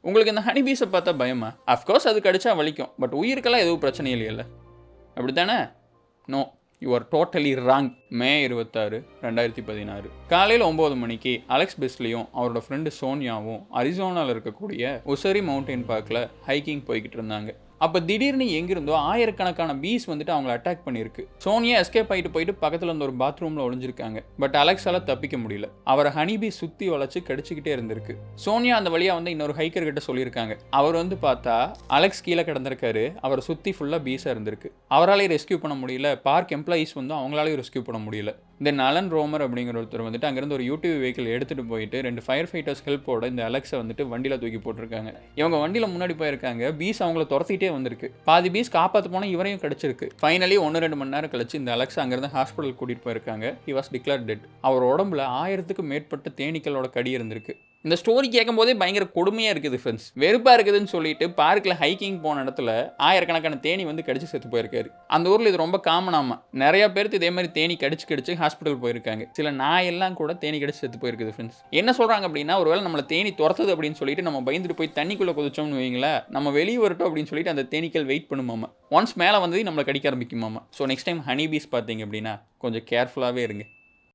உங்களுக்கு இந்த ஹனிபீஸை பார்த்தா பயமா? அஃப்கோர்ஸ் அது கடிச்சா வலிக்கும், பட் உயிருக்கெல்லாம் எதுவும் பிரச்சனை இல்லையில்ல, அப்படி தானே? No, you are totally wrong. May 26, 2016 காலையில் 9 மணிக்கு அலெக்ஸ் பெஸ்லியும் அவரோட ஃப்ரெண்டு சோனியாவும் அரிசோனாவில் இருக்கக்கூடிய உசரி மவுண்டைன் பார்க்கில் ஹைக்கிங் போய்கிட்டு இருந்தாங்க. அப்போ திடீர்னு எங்கிருந்தோ ஆயிரக்கணக்கான பீஸ் வந்துட்டு அவங்கள அட்டாக் பண்ணியிருக்கு. சோனியா எஸ்கேப் ஆகிட்டு போயிட்டு பக்கத்தில் இருந்த ஒரு பாத்ரூமில் ஒளிஞ்சிருக்காங்க. பட் அலெக்ஸால தப்பிக்க முடியல. அவரை ஹனிபீ சுற்றி வளைச்சு கடிச்சிக்கிட்டே இருந்திருக்கு. சோனியா அந்த வழியாக வந்து இன்னொரு ஹைக்கர் கிட்ட சொல்லியிருக்காங்க. அவர் வந்து பார்த்தா அலெக்ஸ் கீழே கிடந்திருக்காரு. அவரை சுற்றி ஃபுல்லாக பீஸாக இருந்திருக்கு. அவராலையும் ரெஸ்கியூ பண்ண முடியல. பார்க் எம்ப்ளாயீஸ் வந்து அவங்களாலையும் ரெஸ்கியூ பண்ண முடியல. தென் அலன் ரோமர் அப்படிங்கிற ஒருத்தர் வந்துட்டு அங்கேருந்து ஒரு யூடியூப் வெஹிக்கிள் எடுத்துகிட்டு போயிட்டு 2 ஃபயர் ஃபைட்டர்ஸ் ஹெல்ப்போட இந்த அலெக்ஸை வந்துட்டு வண்டியில் தூக்கி போட்டிருக்காங்க. இவங்க வண்டியில் முன்னாடி போயிருக்காங்க. பீஸ் அவங்கள துரத்திட்டே வந்திருக்கு. பாதி பீஸ் காப்பாற்ற போனால் இவரையும் கிடச்சிருக்கு. ஃபைனலி 1-2 மணி நேரம் கழிச்சு இந்த அலெக்ஸ் அங்கேருந்து ஹாஸ்பிட்டல் கூட்டிகிட்டு போயிருக்காங்க. He was declared dead. அவர் உடம்புல 1000க்கும் மேற்பட்ட தேனீக்களோட கடி இருந்திருக்கு. இந்த ஸ்டோரி கேட்கும் போதே பயங்கர கொடுமையாக இருக்குது ஃப்ரெண்ட்ஸ். வெறுப்பாக இருக்குதுன்னு சொல்லிட்டு பார்க்கில் ஹைக்கிங் போன இடத்துல ஆயிரக்கணக்கான தேனி வந்து கடிச்சு செத்து போயிருக்காரு. அந்த ஊரில் இது ரொம்ப காமனாமா. நிறைய பேருக்கு இதே மாதிரி தேனி கடிச்சு ஹாஸ்பிட்டல் போயிருக்காங்க. சில நாயெல்லாம் கூட தேனி கடிச்சு செத்து போயிருக்குது ஃப்ரெண்ட்ஸ். என்ன சொல்கிறாங்க அப்படின்னா, ஒருவேளை நம்மளை தேனி துரத்துது அப்படின்னு சொல்லிட்டு நம்ம பயந்துட்டு போய் தண்ணிக்குள்ளே குதிச்சோம்னு வைங்களேன், நம்ம வெளியே வரட்டும் அப்படின்னு சொல்லிட்டு அந்த தேனீக்கள் வெயிட் பண்ணுமாமா. ஒன்ஸ் மேலே வந்தது நம்மளை கடிக்க ஆரம்பிக்குமாமா. So next time honey bees பார்த்தீங்க அப்படின்னா கொஞ்சம் கேர்ஃபுல்லாகவே இருங்க.